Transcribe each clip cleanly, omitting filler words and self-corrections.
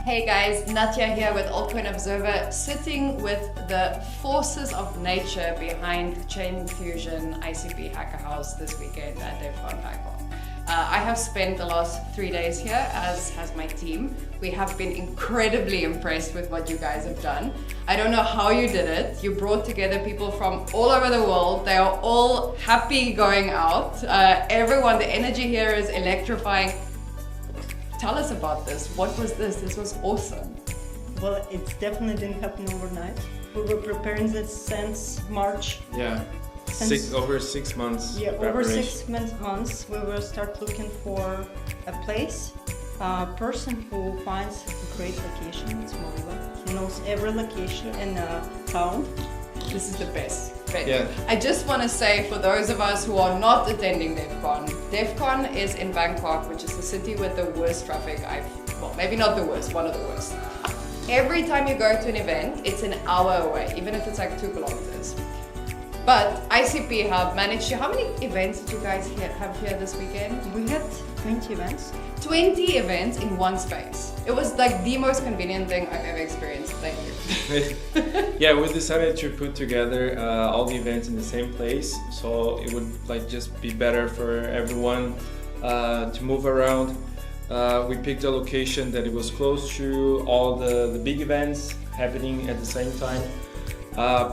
Hey guys, Natya here with Altcoin Observer, sitting with the forces of nature behind Chain Fusion ICP Hacker House this weekend at DevCon Bangkok. I have spent the last 3 days here, as has my team. We have been incredibly impressed with what you guys have done. I don't know how you did it. You brought together people from all over the world. They are all happy going out. Everyone, the energy here is electrifying. Tell us about this. What was this? This was awesome. Well, it definitely didn't happen overnight. We were preparing this since March. Yeah, over 6 months. Yeah, over 6 months. We will start looking for a place, a person who finds a great location. It's Murillo. He knows every location in a town. This is the best. Yeah. I just want to say, for those of us who are not attending DevCon is in Bangkok, which is the city with the worst traffic well, maybe not the worst, one of the worst. Every time you go to an event, it's an hour away, even if it's like 2 kilometers. But ICP Hub managed to, how many events did you guys have here this weekend? We had 20 events. 20 events in one space. It was like the most convenient thing I've ever experienced. Thank you. Yeah, we decided to put together all the events in the same place, so it would just be better for everyone to move around. We picked a location that it was close to all the big events happening at the same time.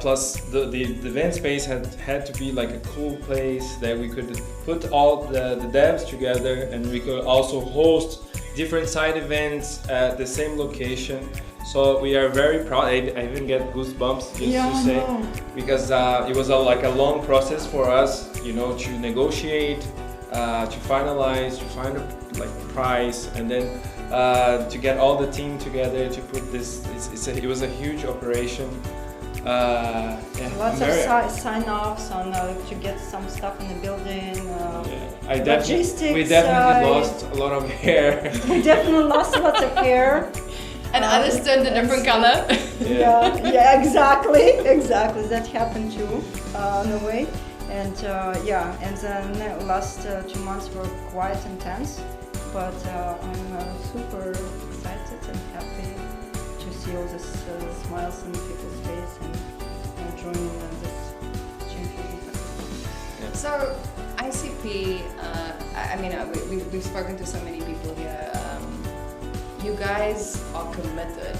Plus the event space had to be like a cool place that we could put all the devs together, and we could also host different side events at the same location. So we are very proud. I even get goosebumps just to say, because it was like a long process for us, to negotiate, to finalize, to find a price, and then to get all the team together to put this. It was a huge operation. Lots of sign-offs on to get some stuff in the building. We definitely lost a lot of hair. We definitely lost lots of hair. And others turned a different color. Yeah, exactly. That happened too, in a way. And and the last 2 months were quite intense. But I'm super excited and happy to see all these smiles on people's face and joining this Chain Fusion. So ICP, we've spoken to so many people here. You guys are committed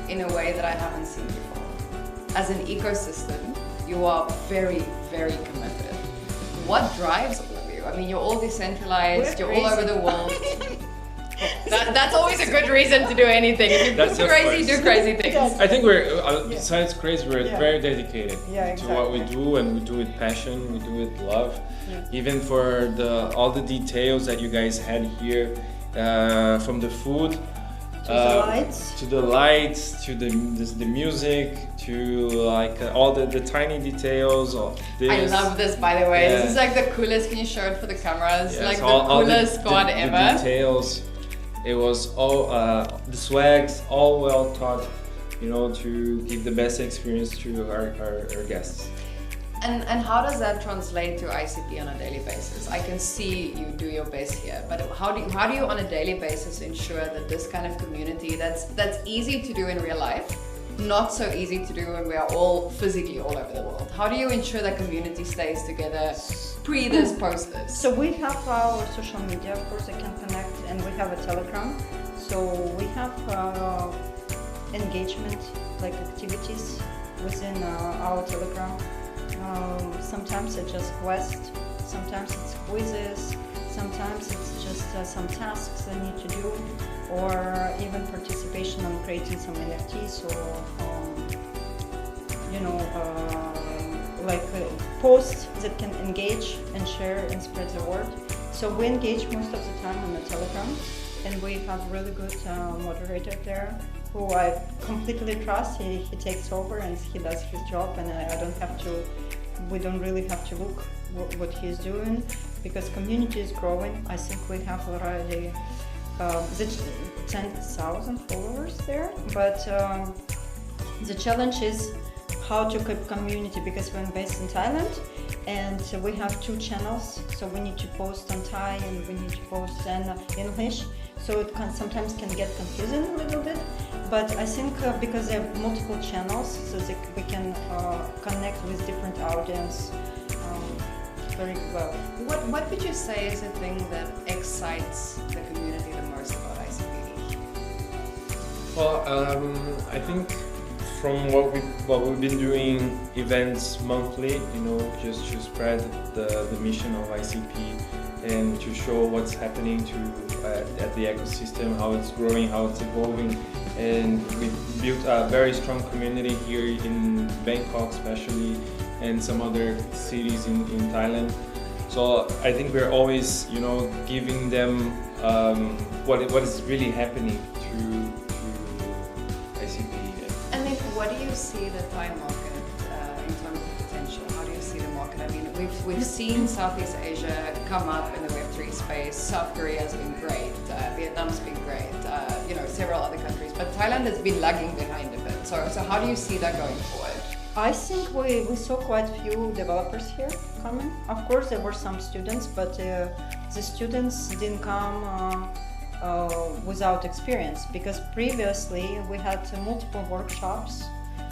in a way that I haven't seen before. As an ecosystem, you are very, very committed. What drives all of you? I mean, you're all decentralized, you're all over the world. That's always a good reason to do anything. If you're crazy, do crazy things. I think we're, besides crazy, we're very dedicated to what we do, and we do with passion, we do with love. Even for all the details that you guys had here, from the food, to the lights, to the music, to all the tiny details of this. I love this, by the way. This is like the coolest. Can you show it for the cameras? Yeah, like so the coolest squad ever. The details. It was all the swags, all well thought, to give the best experience to our guests. And how does that translate to ICP on a daily basis? I can see you do your best here, but how do you on a daily basis ensure that this kind of community that's easy to do in real life, not so easy to do when we are all physically all over the world? How do you ensure that community stays together pre this, post this? So we have our social media, of course, they can connect, and we have a Telegram. So we have engagement, like activities within our Telegram. Sometimes it's just quest, sometimes it's quizzes, sometimes it's just some tasks they need to do, or even participation on creating some NFTs, or posts that can engage and share and spread the word. So we engage most of the time on the Telegram, and we have really good moderator there who I completely trust. He takes over and he does his job, and we don't really have to look what he's doing, because community is growing. I think we have already 10,000 followers there, but the challenge is how to keep community, because we're based in Thailand and we have 2 channels, so we need to post on Thai and we need to post in English. so it sometimes can get confusing a little bit. But I think because there are multiple channels, so we can connect with different audience very well. What would you say is the thing that excites the community the most about ICP? Well, I think from what we've been doing events monthly, just to spread the mission of ICP and to show what's happening at the ecosystem, how it's growing, how it's evolving. And we built a very strong community here in Bangkok especially, and some other cities in Thailand. So I think we're always, giving them what is really happening through ICP. And then what do you see the Thai market in terms of potential? How do you see the market? I mean, we've seen Southeast Asia come up in the Web3 space. South Korea has been great. Vietnam's been great. Several other countries. But Thailand has been lagging behind a bit. So how do you see that going forward? I think we saw quite a few developers here coming. Of course, there were some students, but the students didn't come without experience, because previously we had multiple workshops,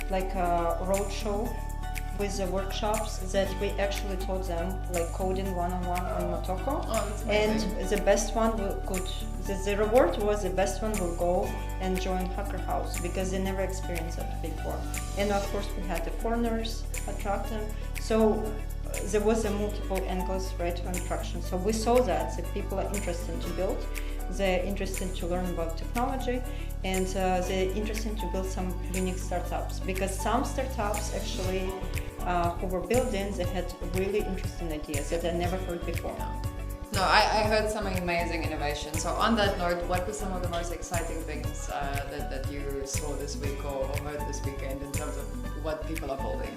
like a roadshow with the workshops that we actually taught them, like coding one-on-one on Motoko. Oh, that's amazing. And the best one the reward was the best one will go and join Hacker House, because they never experienced it before. And of course we had the foreigners attract them. So there was a multiple angles, right, to attraction. So we saw that the people are interested to build, they're interested to learn about technology, and they're interested to build some unique startups, because some startups actually who were building, they had really interesting ideas that I never heard before. No, I heard some amazing innovation. So on that note, what were some of the most exciting things that you saw this week or heard this weekend in terms of what people are building?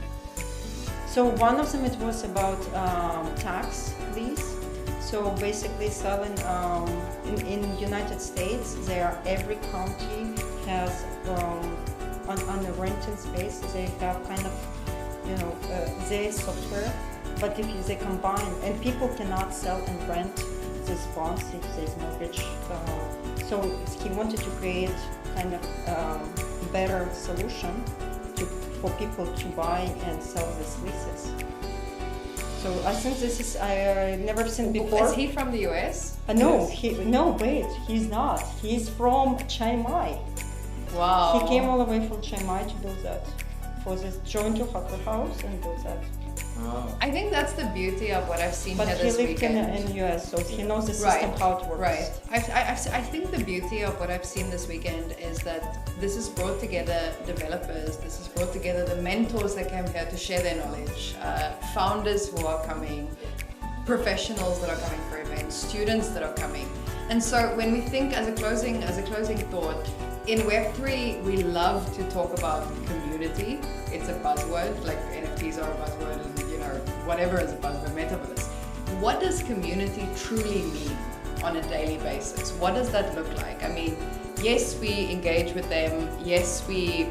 So one of them, it was about tax lease. So basically selling in United States, every county has on the renting space, they have kind of their software. But if they combine, and people cannot sell and rent this bonds if there's mortgage. So he wanted to create kind of better solution for people to buy and sell these leases. So I think this is I never seen before. Is he from the US? No, he's not. He's from Chiang Mai. Wow. He came all the way from Chiang Mai to do that. For this, join to Hacker House and do that. Wow. I think that's the beauty of what I've seen here this weekend. But he lived in the US, so he knows the system, how it works. Right. I think the beauty of what I've seen this weekend is that this has brought together developers, this has brought together the mentors that came here to share their knowledge, founders who are coming, professionals that are coming for events, students that are coming. And so when we think as a closing thought, in Web3, we love to talk about community. It's a buzzword, like NFTs are a buzzword, and whatever is a buzzword, metaverse. What does community truly mean on a daily basis? What does that look like? I mean, yes, we engage with them. Yes, we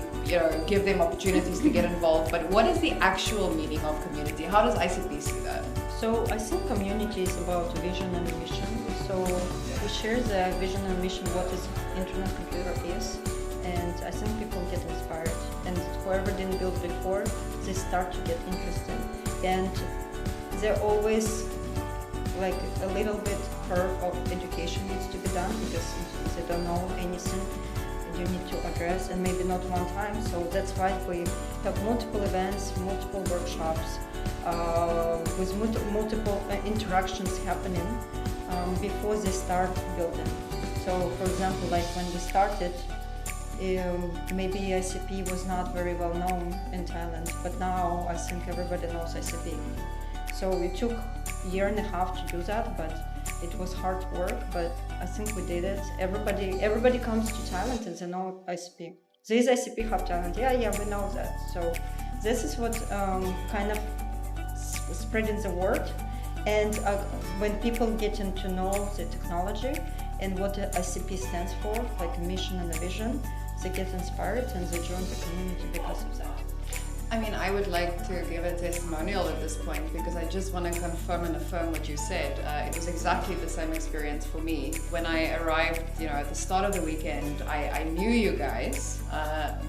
give them opportunities to get involved. But what is the actual meaning of community? How does ICP see that? So I think community is about vision and mission. So we share the vision and mission, what is internet computer is, and I think people get inspired. And whoever didn't build before, they start to get interested. And they're always like a little bit curve of education needs to be done, because if they don't know anything, you need to address, and maybe not one time. So that's why we have multiple events, multiple workshops, with multiple interactions happening before they start building. So for example, like when we started, maybe ICP was not very well known in Thailand, but now I think everybody knows ICP. So it took a year and a half to do that, but it was hard work, but I think we did it. Everybody comes to Thailand and they know ICP. There is ICP Hub Thailand, yeah, we know that. So this is what kind of spreading the word. And when people getting to know the technology and what the ICP stands for, like a mission and a vision, they get inspired and they join the community because of that. I mean, I would like to give a testimonial at this point because I just want to confirm and affirm what you said. It was exactly the same experience for me. When I arrived, at the start of the weekend, I knew you guys,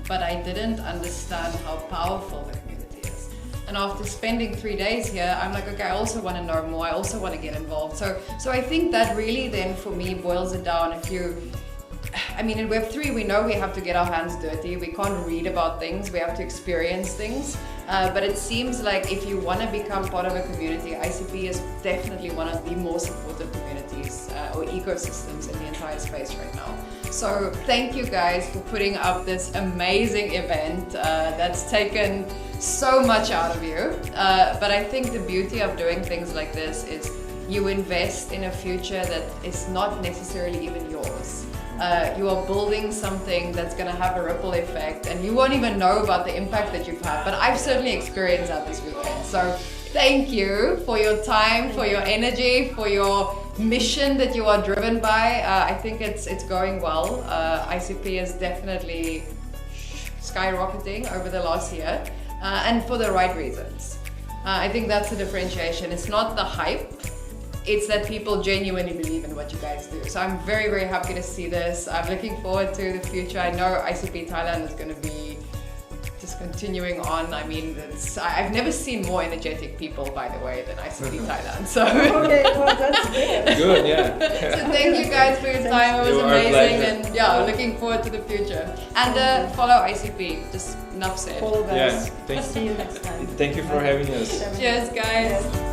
but I didn't understand how powerful the community is. And after spending 3 days here, I'm like, okay, I also want to know more. I also want to get involved. So I think that really then for me boils it down. In Web3, we know we have to get our hands dirty. We can't read about things. We have to experience things. But it seems like if you want to become part of a community, ICP is definitely one of the more supportive communities or ecosystems in the entire space right now. So thank you guys for putting up this amazing event that's taken so much out of you. But I think the beauty of doing things like this is you invest in a future that is not necessarily even yours. You are building something that's going to have a ripple effect, and you won't even know about the impact that you've had. But I've certainly experienced that this weekend. So thank you for your time, for your energy, for your mission that you are driven by. I think it's going well. ICP is definitely skyrocketing over the last year, and for the right reasons. I think that's the differentiation. It's not the hype. It's that people genuinely believe in what you guys do. So I'm very, very happy to see this. I'm looking forward to the future. I know ICP Thailand is going to be just continuing on. I mean, I've never seen more energetic people, by the way, than ICP Thailand. So Okay, well, that's good. Good, yeah. So thank you guys for your time. It was amazing, and yeah, looking forward to the future. And follow ICP. Just enough said. Follow us. Yeah, See you next time. Thank you for having us. Cheers, guys.